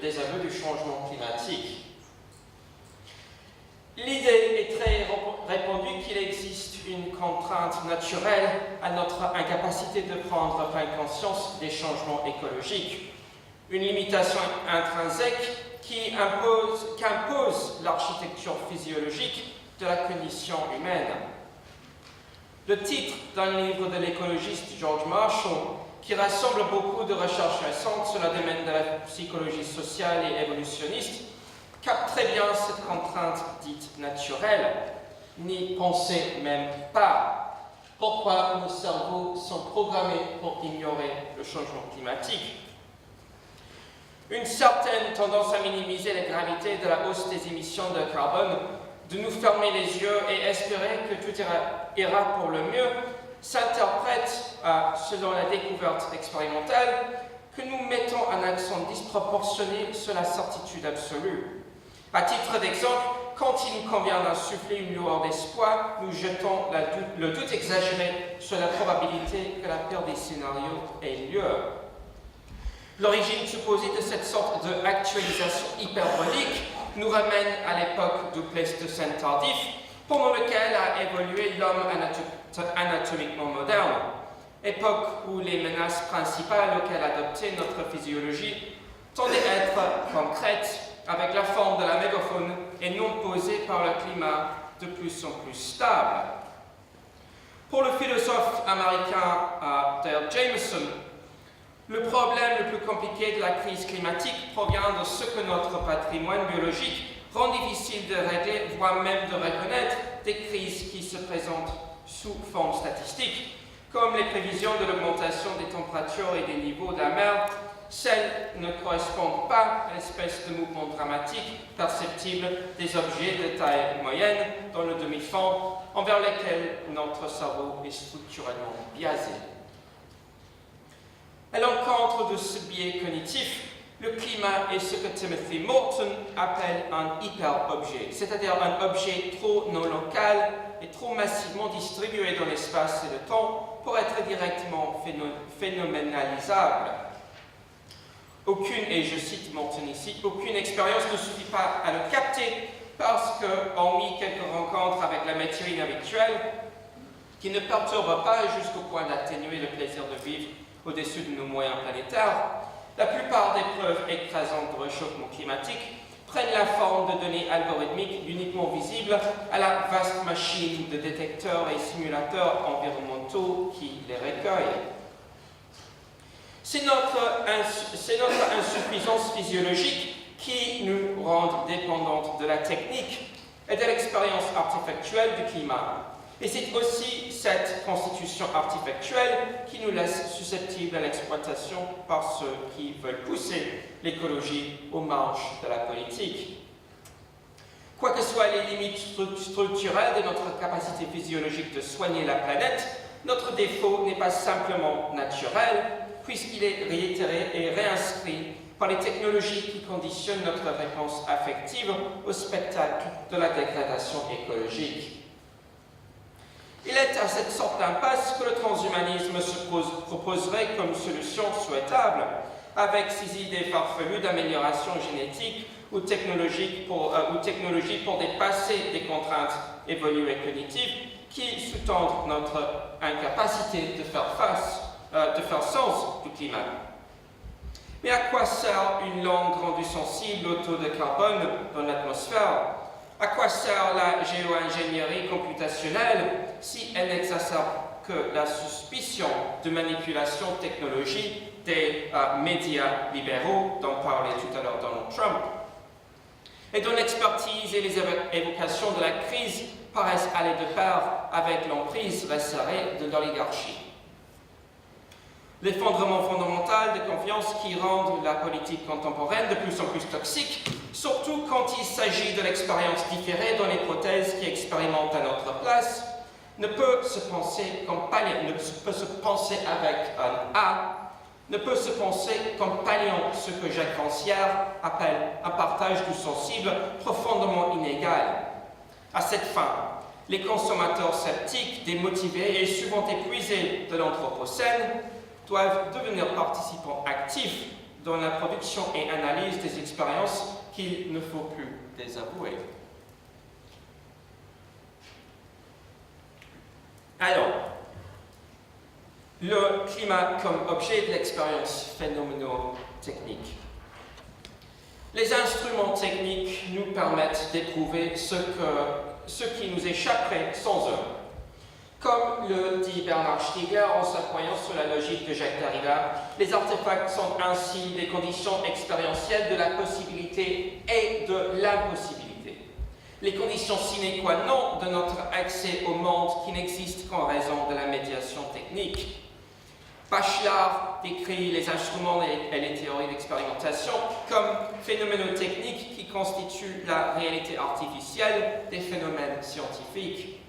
des aveux du changement climatique. L'idée est très répandue qu'il existe une contrainte naturelle à notre incapacité de prendre pleine conscience des changements écologiques, une limitation intrinsèque qu'impose l'architecture physiologique de la condition humaine. Le titre d'un livre de l'écologiste George Marshall, qui rassemble beaucoup de recherches récentes sur le domaine de la psychologie sociale et évolutionniste, capte très bien cette contrainte dite naturelle. N'y pensez même pas. Pourquoi nos cerveaux sont programmés pour ignorer le changement climatique? Une certaine tendance à minimiser la gravité de la hausse des émissions de carbone, de nous fermer les yeux et espérer que tout ira pour le mieux, s'interprète, selon la découverte expérimentale, que nous mettons un accent disproportionné sur la certitude absolue. À titre d'exemple, quand il nous convient d'insuffler une lueur d'espoir, nous jetons le doute exagéré sur la probabilité que la pire des scénarios ait lieu. L'origine supposée de cette sorte d'actualisation hyperbolique nous ramène à l'époque du Pléistocène tardif, pendant lequel a évolué l'homme anatomiquement moderne, époque où les menaces principales auxquelles adoptait notre physiologie tendaient à être concrètes, avec la forme de la mégafaune et non posée par le climat de plus en plus stable. Pour le philosophe américain Dale Jameson, le problème le plus compliqué de la crise climatique provient de ce que notre patrimoine biologique rend difficile de régler, voire même de reconnaître, des crises qui se présentent sous forme statistique, comme les prévisions de l'augmentation des températures et des niveaux de la mer. Celles ne correspondent pas à l'espèce de mouvement dramatique perceptible des objets de taille moyenne dans le demi-fond envers lesquels notre cerveau est structurellement biaisé. À l'encontre de ce biais cognitif, le climat est ce que Timothy Morton appelle un hyper-objet, c'est-à-dire un objet trop non local et trop massivement distribué dans l'espace et le temps pour être directement phénoménalisable. Aucune, et je cite Morton ici, aucune expérience ne suffit pas à le capter parce que, hormis quelques rencontres avec la matière inhabituelle, qui ne perturbe pas jusqu'au point d'atténuer le plaisir de vivre au-dessus de nos moyens planétaires, la plupart des preuves écrasantes de réchauffement climatique prennent la forme de données algorithmiques uniquement visibles à la vaste machine de détecteurs et simulateurs environnementaux qui les recueillent. C'est notre insuffisance physiologique qui nous rend dépendantes de la technique et de l'expérience artefactuelle du climat. Et c'est aussi cette constitution artefactuelle qui nous laisse susceptibles à l'exploitation par ceux qui veulent pousser l'écologie aux marges de la politique. Quoi que soient les limites structurelles de notre capacité physiologique de soigner la planète, notre défaut n'est pas simplement naturel, puisqu'il est réitéré et réinscrit par les technologies qui conditionnent notre réponse affective au spectacle de la dégradation écologique. Il est à cette sorte d'impasse que le transhumanisme se proposerait comme solution souhaitable, avec ses idées farfelues d'amélioration génétique ou technologie pour dépasser des contraintes évoluées cognitives qui sous-tendent notre incapacité de faire sens du climat. Mais à quoi sert une langue rendue sensible au taux de carbone dans l'atmosphère? À quoi sert la géo-ingénierie computationnelle si elle n'exacerbe que la suspicion de manipulation technologique des médias libéraux dont parlait tout à l'heure Donald Trump, et dont l'expertise et les évocations de la crise paraissent aller de pair avec l'emprise resserrée de l'oligarchie. L'effondrement fondamental de confiance qui rend la politique contemporaine de plus en plus toxique, surtout quand il s'agit de l'expérience différée dans l'hypothèse qui expérimente à notre place, ne peut se penser avec un A, ne peut se penser comme palliant ce que Jacques Rancière appelle un partage du sensible profondément inégal. À cette fin, les consommateurs sceptiques, démotivés et souvent épuisés de l'Anthropocène doivent devenir participants actifs dans la production et analyse des expériences qu'il ne faut plus désavouer. Alors, le climat comme objet de l'expérience phénoméno-technique. Les instruments techniques nous permettent d'éprouver ce qui nous échapperait sans eux. Comme le dit Bernard Stiegler en s'appuyant sur la logique de Jacques Derrida, les artefacts sont ainsi des conditions expérientielles de la possibilité et de l'impossibilité. Les conditions sine qua non de notre accès au monde qui n'existe qu'en raison de la médiation technique. Bachelard décrit les instruments et les théories d'expérimentation comme phénoménotechniques qui constituent la réalité artificielle des phénomènes scientifiques.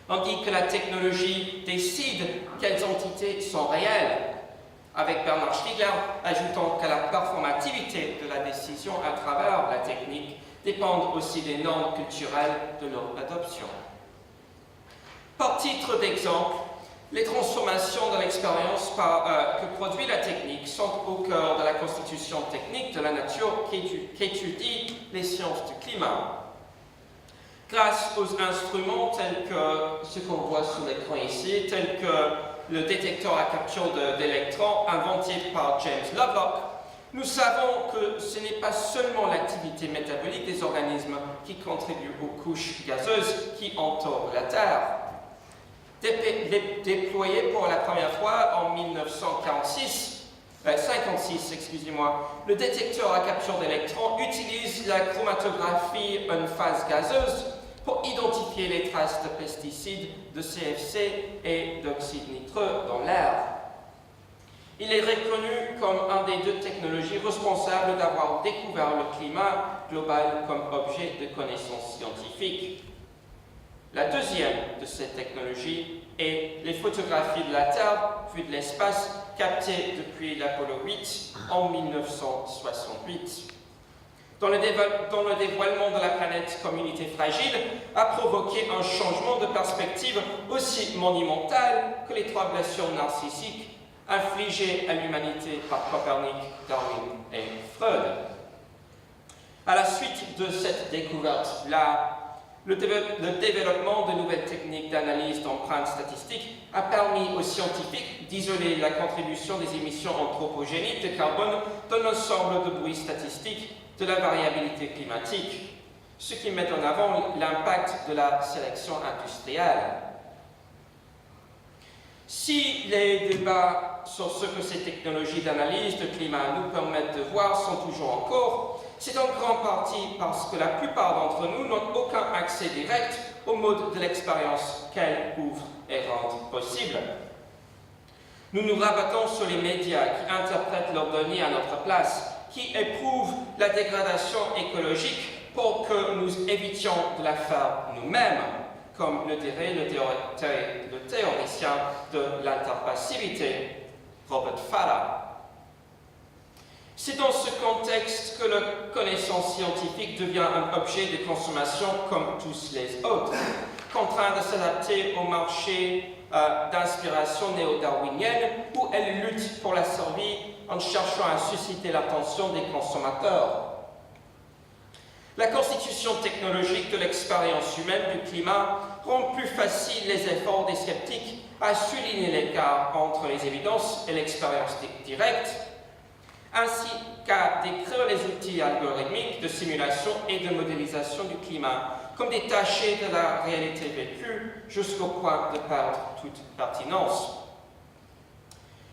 On dit que la technologie décide quelles entités sont réelles, avec Bernard Stiegler ajoutant que la performativité de la décision à travers la technique dépend aussi des normes culturelles de leur adoption. Par titre d'exemple, les transformations de l'expérience que produit la technique sont au cœur de la constitution technique de la nature qui étudie les sciences du climat. Grâce aux instruments tels que ce qu'on voit sur l'écran ici, tels que le détecteur à capture d'électrons inventé par James Lovelock, nous savons que ce n'est pas seulement l'activité métabolique des organismes qui contribue aux couches gazeuses qui entourent la Terre. Déployé pour la première fois en 1956, le détecteur à capture d'électrons utilise la chromatographie en phase gazeuse pour identifier les traces de pesticides, de CFC et d'oxyde nitreux dans l'air. Il est reconnu comme un des deux technologies responsables d'avoir découvert le climat global comme objet de connaissance scientifique. La deuxième de ces technologies est les photographies de la Terre vues de l'espace captées depuis l'Apollo 8 en 1968. Dont le dévoilement de la planète comme unité fragile a provoqué un changement de perspective aussi monumental que les trois blessures narcissiques infligées à l'humanité par Copernic, Darwin et Freud. À la suite de cette découverte-là, le développement de nouvelles techniques d'analyse d'empreintes statistiques a permis aux scientifiques d'isoler la contribution des émissions anthropogéniques de carbone dans l'ensemble de bruits statistiques de la variabilité climatique, ce qui met en avant l'impact de la sélection industrielle. Si les débats sur ce que ces technologies d'analyse de climat nous permettent de voir sont toujours en cours, c'est en grande partie parce que la plupart d'entre nous n'ont aucun accès direct au mode de l'expérience qu'elles ouvrent et rendent possible. Nous nous rabattons sur les médias qui interprètent leurs données à notre place, qui éprouvent la dégradation écologique pour que nous évitions de la faire nous-mêmes, comme le dirait le théoricien de l'interpassivité, Robert Falla. C'est dans ce contexte que la connaissance scientifique devient un objet de consommation comme tous les autres, contraint de s'adapter au marché d'inspiration néo-darwinienne où elle lutte pour la survie en cherchant à susciter l'attention des consommateurs. La constitution technologique de l'expérience humaine du climat rend plus facile les efforts des sceptiques à souligner l'écart entre les évidences et l'expérience directe, ainsi qu'à décrire les outils algorithmiques de simulation et de modélisation du climat comme détachés de la réalité vécue jusqu'au point de perdre toute pertinence.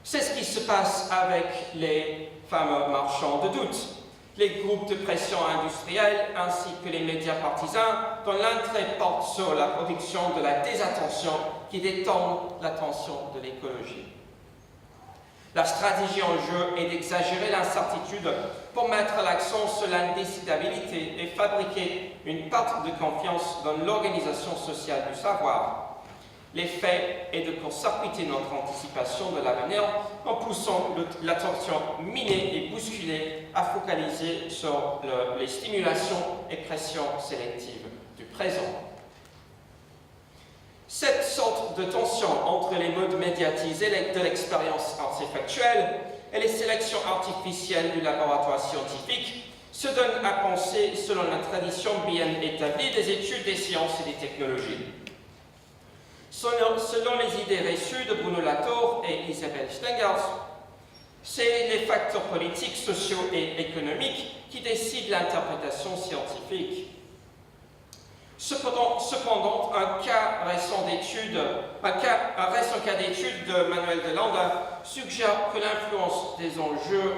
C'est ce qui se passe avec les fameux marchands de doute, les groupes de pression industrielle ainsi que les médias partisans dont l'intérêt porte sur la production de la désattention qui détourne l'attention de l'écologie. La stratégie en jeu est d'exagérer l'incertitude pour mettre l'accent sur l'indécidabilité et fabriquer une perte de confiance dans l'organisation sociale du savoir. L'effet est de court-circuiter notre anticipation de l'avenir en poussant l'attention minée et bousculée à focaliser sur les stimulations et pressions sélectives du présent. Cette sorte de tension entre les modes médiatisés de l'expérience artefactuelle et les sélections artificielles du laboratoire scientifique se donnent à penser selon la tradition bien établie des études des sciences et des technologies. Selon les idées reçues de Bruno Latour et Isabelle Stengers, c'est les facteurs politiques, sociaux et économiques qui décident l'interprétation scientifique. Cependant, un récent cas d'étude de Manuel de Landa suggère que l'influence des enjeux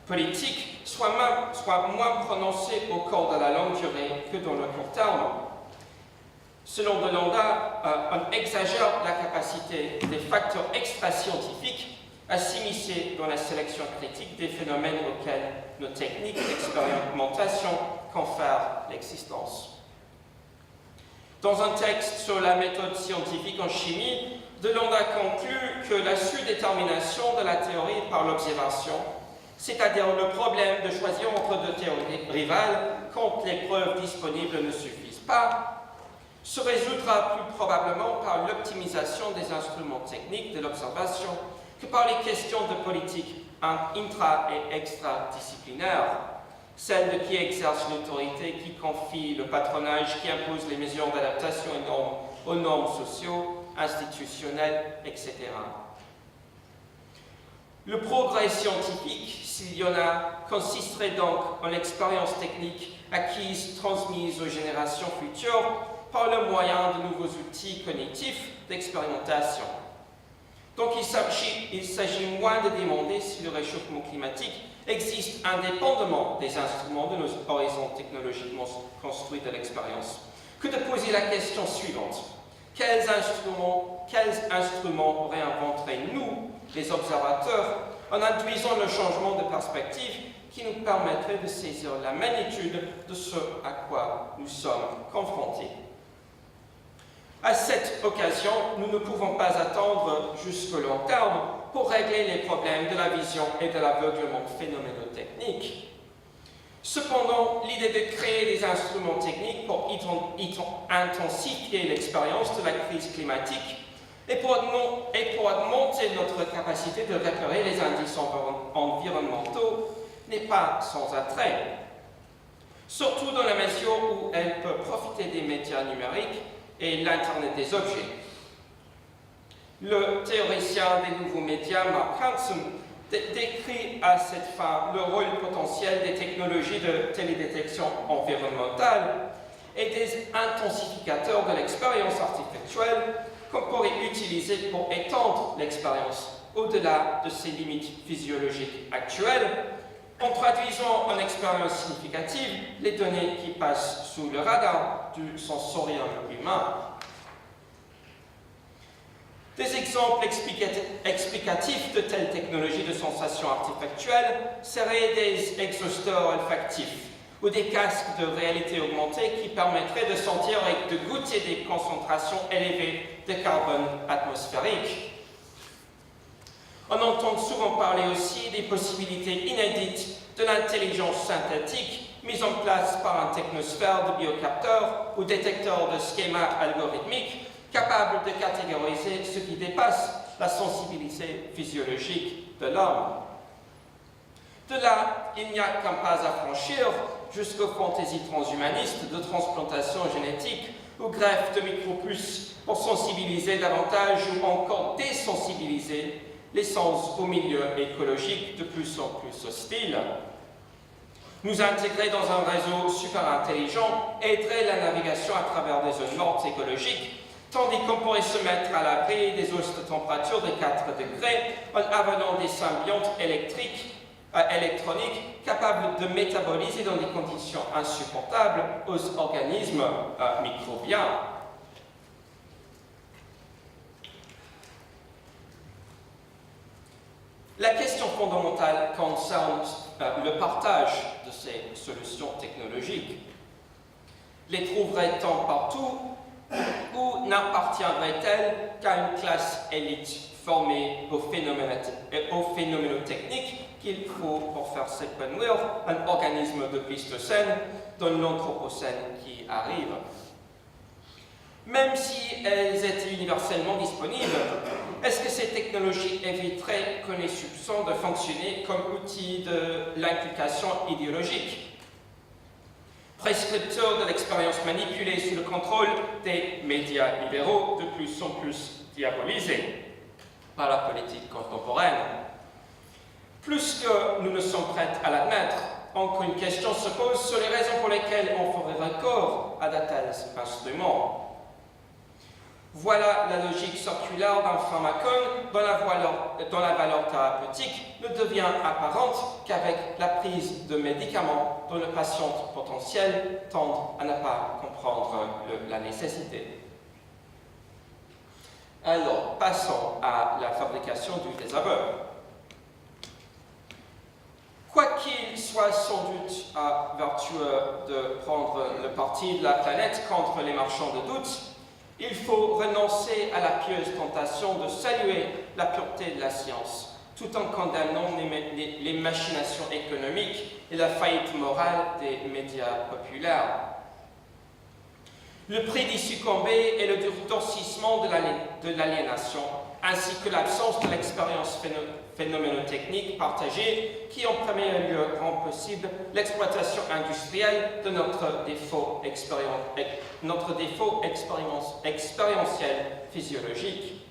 politiques soit moins prononcée au cours de la longue durée que dans le court terme. Selon de Landa, on exagère la capacité des facteurs extra-scientifiques à s'immiscer dans la sélection critique des phénomènes auxquels nos techniques d'expérimentation confèrent l'existence. Dans un texte sur la méthode scientifique en chimie, de Landa conclut que la surdétermination de la théorie par l'observation, c'est-à-dire le problème de choisir entre deux théories rivales quand les preuves disponibles ne suffisent pas, se résoudra plus probablement par l'optimisation des instruments techniques de l'observation que par les questions de politique intra- et extradisciplinaires, celles de qui exerce l'autorité, qui confie le patronage, qui impose les mesures d'adaptation aux normes sociaux, institutionnelles, etc. Le progrès scientifique, s'il y en a, consisterait donc en l'expérience technique acquise, transmise aux générations futures par le moyen de nouveaux outils cognitifs d'expérimentation. Donc il s'agit moins de demander si le réchauffement climatique existe indépendamment des instruments de nos horizons technologiquement construits de l'expérience, que de poser la question suivante. Quels instruments réinventeraient nous, les observateurs, en induisant le changement de perspective qui nous permettrait de saisir la magnitude de ce à quoi nous sommes confrontés? À cette occasion, nous ne pouvons pas attendre jusqu'au long terme pour régler les problèmes de la vision et de l'aveuglement phénoménotechnique. Cependant, l'idée de créer des instruments techniques pour intensifier l'expérience de la crise climatique et pour augmenter notre capacité de repérer les indices environnementaux n'est pas sans attrait, surtout dans la mesure où elle peut profiter des médias numériques et l'Internet des objets. Le théoricien des nouveaux médias, Mark Hanson, décrit à cette fin le rôle potentiel des technologies de télédétection environnementale et des intensificateurs de l'expérience artificielle qu'on pourrait utiliser pour étendre l'expérience au-delà de ses limites physiologiques actuelles, en traduisant en expérience significative les données qui passent sous le radar du sensorium humain. Des exemples explicatifs de telles technologies de sensation artificielle seraient des exhausteurs olfactifs ou des casques de réalité augmentée qui permettraient de sentir et de goûter des concentrations élevées de carbone atmosphérique. On entend souvent parler aussi des possibilités inédites de l'intelligence synthétique mise en place par un technosphère de biocapteurs ou détecteurs de schémas algorithmiques capables de catégoriser ce qui dépasse la sensibilité physiologique de l'homme. De là, il n'y a qu'un pas à franchir jusqu'aux fantaisies transhumanistes de transplantation génétique ou greffe de micropuces pour sensibiliser davantage ou encore désensibiliser les sens au milieu écologique de plus en plus hostile. Nous intégrer dans un réseau super intelligent aiderait la navigation à travers des zones mortes écologiques, tandis qu'on pourrait se mettre à l'abri des hausses de température de 4 degrés en avalant des symbiontes électroniques capables de métaboliser dans des conditions insupportables aux organismes microbiens. La question fondamentale concerne le partage de ces solutions technologiques. Les trouverait-on partout ou n'appartiendraient-elles qu'à une classe élite formée aux phénoménotechniques qu'il faut pour faire s'épanouir un organisme de Pléistocène dans l'Anthropocène qui arrive? Même si elles étaient universellement disponibles, est-ce que ces technologies éviteraient que les soupçons de fonctionner comme outil de l'inculcation idéologique? Prescripteurs de l'expérience manipulée sous le contrôle des médias libéraux, de plus en plus diabolisés par la politique contemporaine. Plus que nous ne sommes prêts à l'admettre, encore une question se pose sur les raisons pour lesquelles on ferait recours à de tels instruments. Voilà la logique circulaire d'un pharmacone dont la valeur thérapeutique ne devient apparente qu'avec la prise de médicaments dont le patient potentiel tend à ne pas comprendre la nécessité. Alors, passons à la fabrication du désaveu. Quoi qu'il soit sans doute vertueux de prendre le parti de la planète contre les marchands de doute, il faut renoncer à la pieuse tentation de saluer la pureté de la science, tout en condamnant les machinations économiques et la faillite morale des médias populaires. Le prix d'y succomber est le durcissement de l'aliénation, ainsi que l'absence de l'expérience phénoménotechnique partagée qui, en premier lieu, rend possible l'exploitation industrielle de notre défaut expérientiel physiologique.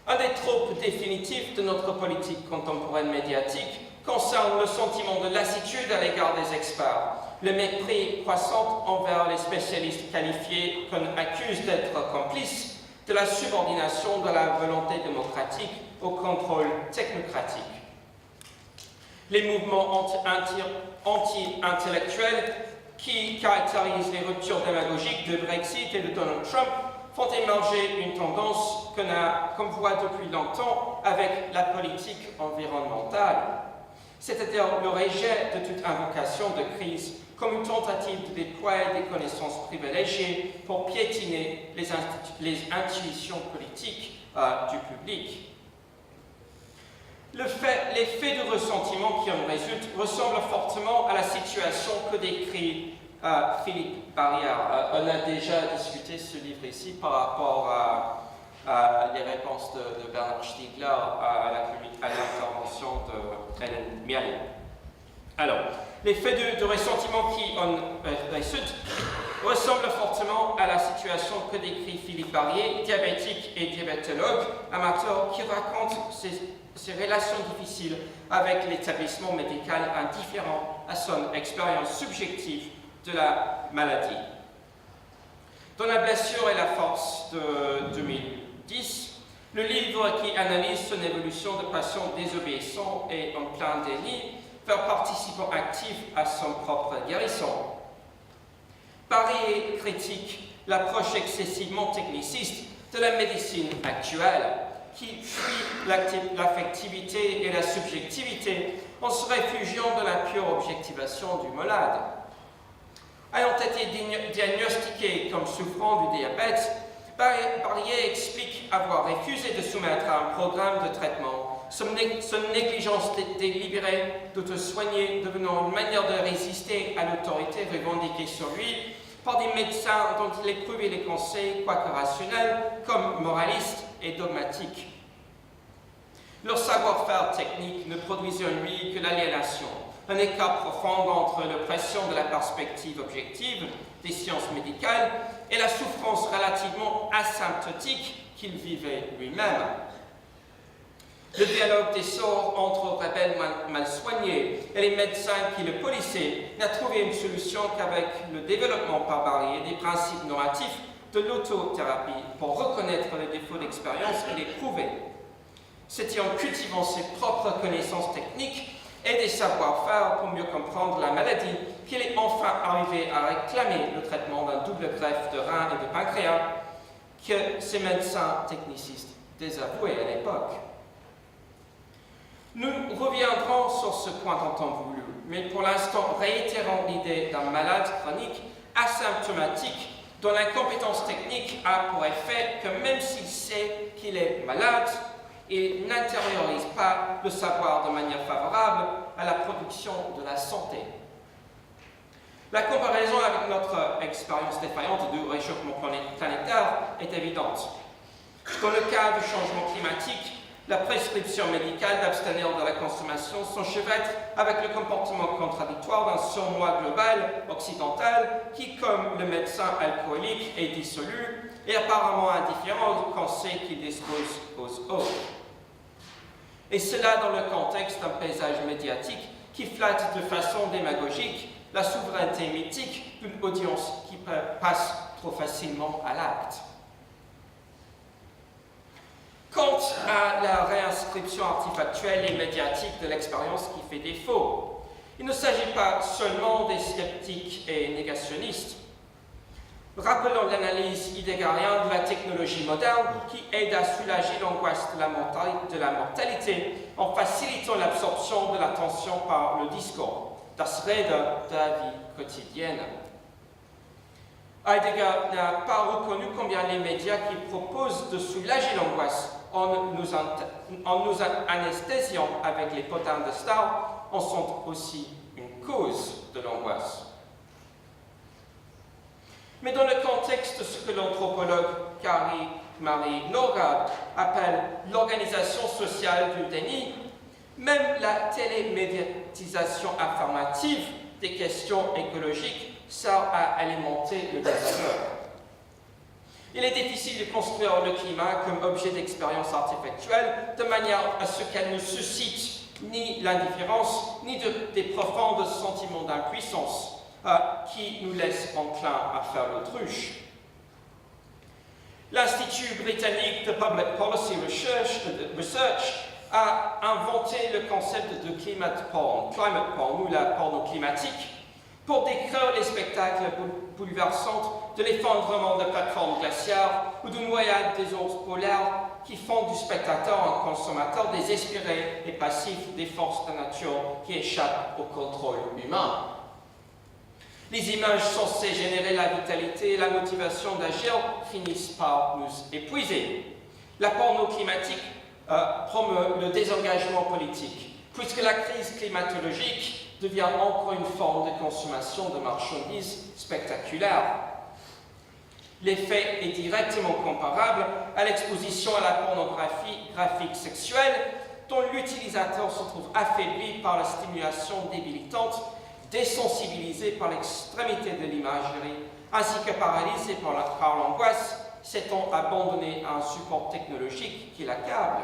Un des tropes définitifs de notre politique contemporaine médiatique concerne le sentiment de lassitude à l'égard des experts, le mépris croissant envers les spécialistes qualifiés qu'on accuse d'être complices de la subordination de la volonté démocratique au contrôle technocratique. Les mouvements anti-intellectuels qui caractérisent les ruptures démagogiques de Brexit et de Donald Trump font émerger une tendance qu'on voit depuis longtemps avec la politique environnementale, c'est-à-dire le rejet de toute invocation de crise comme une tentative de déployer des connaissances privilégiées pour piétiner les intuitions politiques du public. L'effet de ressentiment qui en résulte ressemble fortement à la situation que décrit Philippe Barrière. On a déjà discuté ce livre ici par rapport à les réponses de Bernard Stiegler à l'intervention de Hélène Miallet. Alors, l'effet de ressentiment qui en résulte ressemble fortement à la situation que décrit Philippe Barrière, diabétique et diabétologue amateur, qui raconte ses relations difficiles avec l'établissement médical indifférent à son expérience subjective de la maladie. Dans La blessure et la force de 2010, le livre qui analyse son évolution de patient désobéissant et en plein déni vers participant actif à son propre guérison. Barrière critique l'approche excessivement techniciste de la médecine actuelle, qui fuit l'affectivité et la subjectivité en se réfugiant de la pure objectivation du malade. Ayant été diagnostiqué comme souffrant du diabète, Barrière explique avoir refusé de soumettre à un programme de traitement, son négligence délibérée de te soigner devenant une manière de résister à l'autorité revendiquée sur lui par des médecins dont il éprouvait les conseils, quoique rationnels, comme moralistes et dogmatiques. Leur savoir-faire technique ne produisait en lui que l'aliénation, un écart profond entre l'oppression de la perspective objective des sciences médicales et la souffrance relativement asymptotique qu'il vivait lui-même. Le dialogue des sorts entre rebelles mal soignés et les médecins qui le polissaient n'a trouvé une solution qu'avec le développement par Barrière des principes normatifs de l'autothérapie pour reconnaître les défauts d'expérience qu'il éprouvait. C'était en cultivant ses propres connaissances techniques et des savoir-faire pour mieux comprendre la maladie qu'il est enfin arrivé à réclamer le traitement d'un double greffe de rein et de pancréas que ces médecins technicistes désavouaient à l'époque. Nous reviendrons sur ce point en temps voulu, mais pour l'instant réitérons l'idée d'un malade chronique asymptomatique dont l'incompétence technique a pour effet que même s'il sait qu'il est malade, il n'intériorise pas le savoir de manière favorable à la production de la santé. La comparaison avec notre expérience défaillante du réchauffement planétaire est évidente. Dans le cas du changement climatique, la prescription médicale d'abstenir de la consommation s'enchevêtre avec le comportement contradictoire d'un surmoi global occidental qui, comme le médecin alcoolique, est dissolu et apparemment indifférent au conseil qu'il dispose aux autres. Et cela dans le contexte d'un paysage médiatique qui flatte de façon démagogique la souveraineté mythique d'une audience qui passe trop facilement à l'acte. Quant à la réinscription artefactuelle et médiatique de l'expérience qui fait défaut, il ne s'agit pas seulement des sceptiques et négationnistes. Rappelons l'analyse heideggerienne de la technologie moderne qui aide à soulager l'angoisse de la mortalité en facilitant l'absorption de l'attention par le discours, das Reden de la vie quotidienne. Heidegger n'a pas reconnu combien les médias qui proposent de soulager l'angoisse en nous anesthésiant avec les potins de stars en sont aussi une cause de l'angoisse. Mais dans le contexte de ce que l'anthropologue Kari-Marie Norgard appelle l'organisation sociale du déni, même la télémédiatisation affirmative des questions écologiques sert à alimenter le désaveu. Il est difficile de construire le climat comme objet d'expérience artefactuelle de manière à ce qu'elle ne suscite ni l'indifférence, ni des profonds sentiments d'impuissance qui nous laissent enclins à faire l'autruche. L'Institut britannique de Public Policy Research a inventé le concept de climate porn ou la porno climatique, pour décrire les spectacles bouleversants de l'effondrement de plateformes glaciaires ou de noyade des ours polaires qui font du spectateur un consommateur désespéré et passif des forces de nature qui échappent au contrôle humain. Les images censées générer la vitalité et la motivation d'agir finissent par nous épuiser. La porno climatique promeut le désengagement politique, puisque la crise climatologique devient encore une forme de consommation de marchandises spectaculaires. L'effet est directement comparable à l'exposition à la pornographie graphique sexuelle, dont l'utilisateur se trouve affaibli par la stimulation débilitante, désensibilisé par l'extrémité de l'imagerie, ainsi que paralysé par l'angoisse, s'étant abandonné à un support technologique qui l'accable.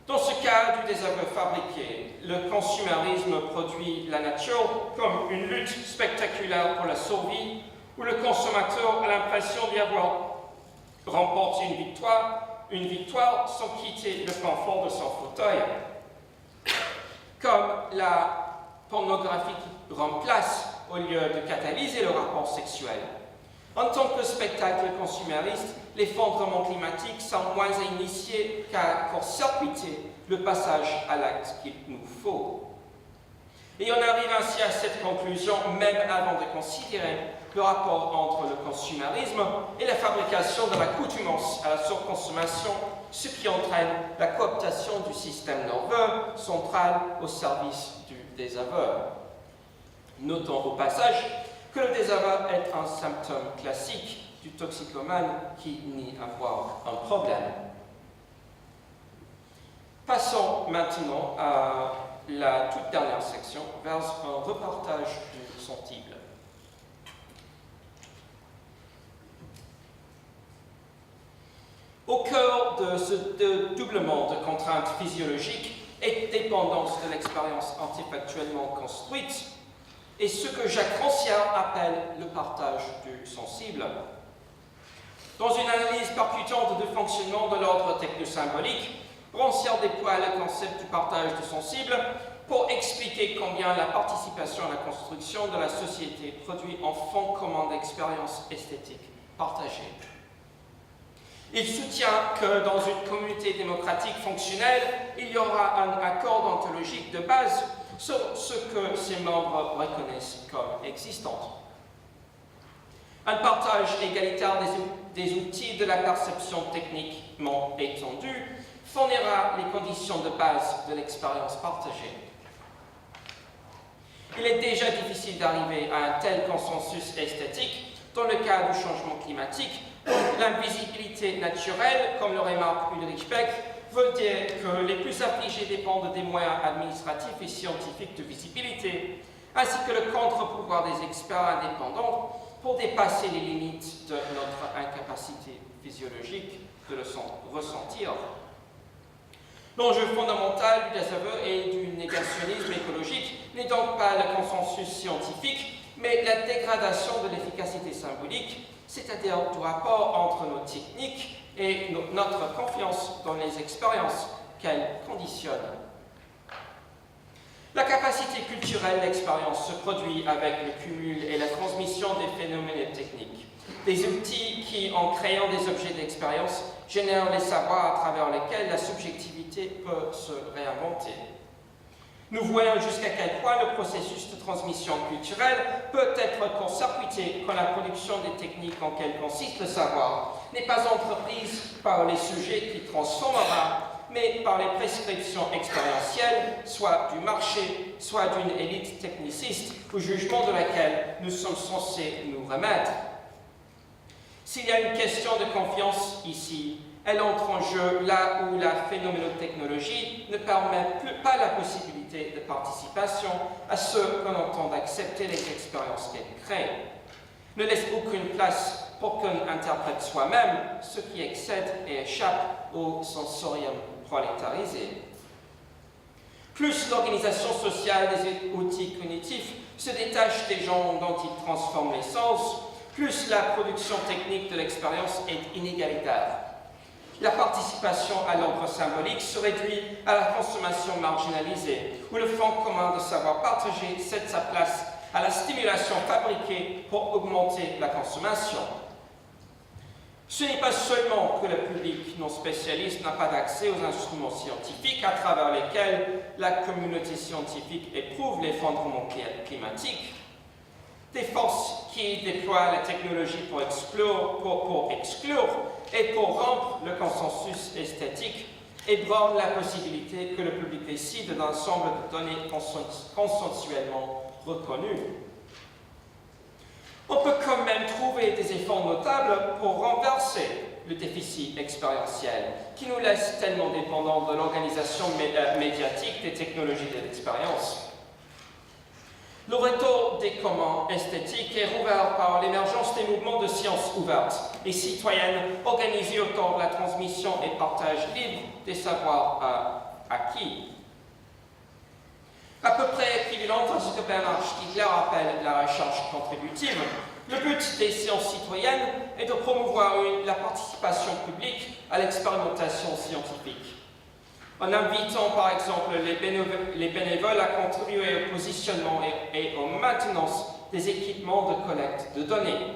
Dans ce cas du désaveu fabriqué, le consumérisme produit la nature comme une lutte spectaculaire pour la survie, où le consommateur a l'impression d'y avoir remporté une victoire sans quitter le confort de son fauteuil. Comme la pornographie qui remplace au lieu de catalyser le rapport sexuel. En tant que spectacle consumériste, l'effondrement climatique semble moins à initier qu'à court-circuiter le passage à l'acte qu'il nous faut. Et on arrive ainsi à cette conclusion même avant de considérer le rapport entre le consumérisme et la fabrication de l'accoutumance à la surconsommation, ce qui entraîne la cooptation du système nerveux central au service du désaveu. Notons au passage que le désaveu est un symptôme classique du toxicomane qui nie avoir un problème. Passons maintenant à la toute dernière section vers un reportage du sentible. Au cœur de ce doublement de contraintes physiologiques et dépendance de l'expérience artefactuellement construite, et ce que Jacques Rancière appelle le partage du sensible. Dans une analyse percutante de fonctionnement de l'ordre technosymbolique, Rancière déploie le concept du partage du sensible pour expliquer combien la participation à la construction de la société produit en fond commun d'expériences esthétiques partagées. Il soutient que dans une communauté démocratique fonctionnelle, il y aura un accord ontologique de base sur ce que ses membres reconnaissent comme existant. Un partage égalitaire des outils de la perception techniquement étendue fournira les conditions de base de l'expérience partagée. Il est déjà difficile d'arriver à un tel consensus esthétique dans le cas du changement climatique. L'invisibilité naturelle, comme le remarque Ulrich Beck, veut dire que les plus affligés dépendent des moyens administratifs et scientifiques de visibilité, ainsi que le contre-pouvoir des experts indépendants pour dépasser les limites de notre incapacité physiologique de le ressentir. L'enjeu fondamental du désaveu et du négationnisme écologique n'est donc pas le consensus scientifique, mais la dégradation de l'efficacité symbolique, c'est-à-dire du rapport entre nos techniques et notre confiance dans les expériences qu'elles conditionnent. La capacité culturelle d'expérience se produit avec le cumul et la transmission des phénomènes techniques. Des outils qui, en créant des objets d'expérience, génèrent les savoirs à travers lesquels la subjectivité peut se réinventer. Nous voyons jusqu'à quel point le processus de transmission culturelle peut être court-circuité quand la production des techniques en quelles consiste le savoir n'est pas entreprise par les sujets qui transformera, mais par les prescriptions expérientielles, soit du marché, soit d'une élite techniciste, au jugement de laquelle nous sommes censés nous remettre. S'il y a une question de confiance ici, elle entre en jeu là où la phénoménotechnologie ne permet pas la possibilité de participation à ceux qu'on entend d'accepter les expériences qu'elle crée, ne laisse aucune place pour qu'on interprète soi-même ce qui excède et échappe au sensorium prolétarisé. Plus l'organisation sociale des outils cognitifs se détache des gens dont ils transforment les sens, plus la production technique de l'expérience est inégalitaire. La participation à l'ordre symbolique se réduit à la consommation marginalisée, où le fonds commun de savoir partagé cède sa place à la stimulation fabriquée pour augmenter la consommation. Ce n'est pas seulement que le public non spécialiste n'a pas d'accès aux instruments scientifiques à travers lesquels la communauté scientifique éprouve l'effondrement climatique. Des forces qui déploient la technologie pour exclure et pour rompre le consensus esthétique ébranlent la possibilité que le public décide d'un ensemble de données consensuellement reconnues. On peut quand même trouver des efforts notables pour renverser le déficit expérientiel qui nous laisse tellement dépendants de l'organisation médiatique des technologies de l'expérience. Le retour des communs esthétiques est rouvert par l'émergence des mouvements de sciences ouvertes et citoyennes organisés autour de la transmission et partage libre des savoirs acquis. À peu près équivalente à ce que Bernard Stiegler appelle la recherche contributive, le but des sciences citoyennes est de promouvoir la participation publique à l'expérimentation scientifique, en invitant par exemple les bénévoles à contribuer au positionnement et aux maintenance des équipements de collecte de données.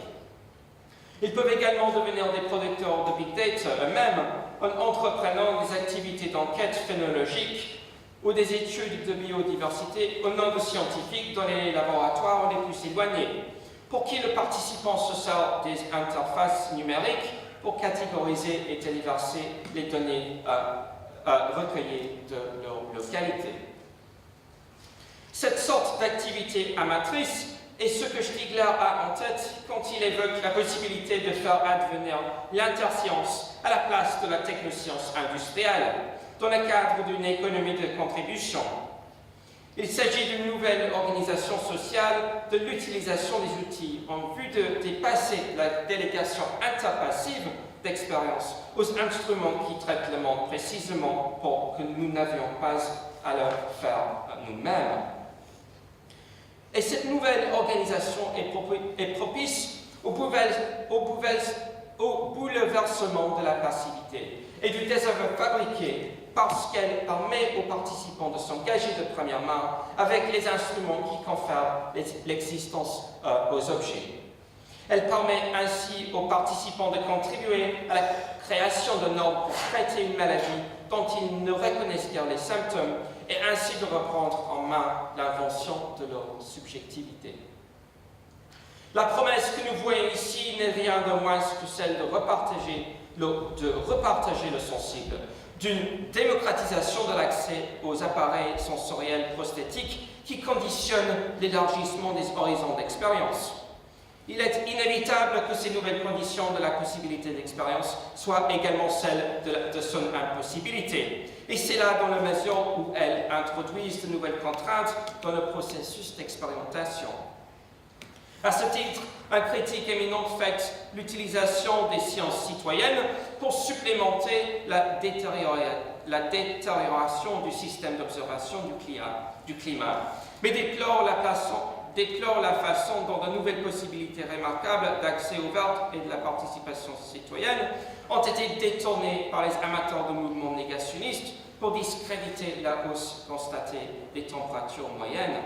Ils peuvent également devenir des producteurs de big data eux-mêmes en entreprenant des activités d'enquête phénologique ou des études de biodiversité au nom de scientifiques dans les laboratoires les plus éloignés, pour qui le participant se sert des interfaces numériques pour catégoriser et déverser les données recueillies de leur localité. Cette sorte d'activité amatrice est ce que Stiegler a en tête quand il évoque la possibilité de faire advenir l'interscience à la place de la technoscience industrielle, dans le cadre d'une économie de contribution. Il s'agit d'une nouvelle organisation sociale de l'utilisation des outils en vue de dépasser la délégation interpassive d'expérience aux instruments qui traitent le monde précisément pour que nous n'avions pas à le faire nous-mêmes. Et cette nouvelle organisation est propice au bouleversement de la passivité et du désaveu fabriqué parce qu'elle permet aux participants de s'engager de première main avec les instruments qui confèrent l'existence aux objets. Elle permet ainsi aux participants de contribuer à la création de normes pour traiter une maladie dont ils ne reconnaissent guère les symptômes et ainsi de reprendre en main l'invention de leur subjectivité. La promesse que nous voyons ici n'est rien de moins que celle de repartager le sensible, d'une démocratisation de l'accès aux appareils sensoriels prosthétiques qui conditionnent l'élargissement des horizons d'expérience. Il est inévitable que ces nouvelles conditions de la possibilité d'expérience soient également celles de son impossibilité. Et c'est là dans la mesure où elles introduisent de nouvelles contraintes dans le processus d'expérimentation. À ce titre, un critique éminent fait l'utilisation des sciences citoyennes pour supplémenter la détérioration du système d'observation du climat, mais déplore la façon dont de nouvelles possibilités remarquables d'accès ouvert et de la participation citoyenne ont été détournées par les amateurs de mouvements négationnistes pour discréditer la hausse constatée des températures moyennes.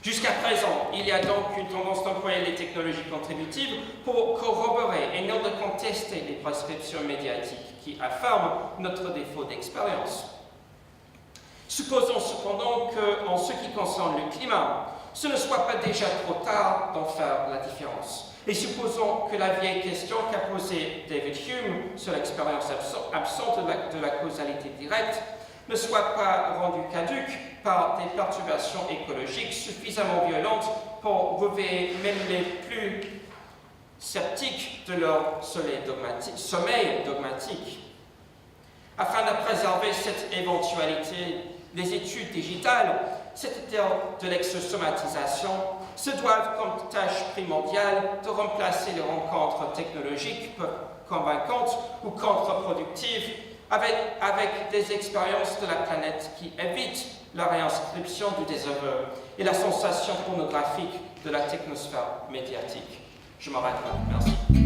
Jusqu'à présent, il y a donc une tendance d'employer les technologies contributives pour corroborer et non de contester les prescriptions médiatiques qui affirment notre défaut d'expérience. Supposons cependant qu'en ce qui concerne le climat, ce ne soit pas déjà trop tard d'en faire la différence. Et supposons que la vieille question qu'a posée David Hume sur l'expérience absente de la causalité directe ne soit pas rendue caduque par des perturbations écologiques suffisamment violentes pour réveiller même les plus sceptiques de leur sommeil dogmatique. Afin de préserver cette éventualité, les études digitales, c'est-à-dire de l'exosomatisation, se doivent comme tâche primordiale de remplacer les rencontres technologiques peu convaincantes ou contre-productives avec des expériences de la planète qui évitent la réinscription du désaveu et la sensation pornographique de la technosphère médiatique. Je m'arrête là. Merci.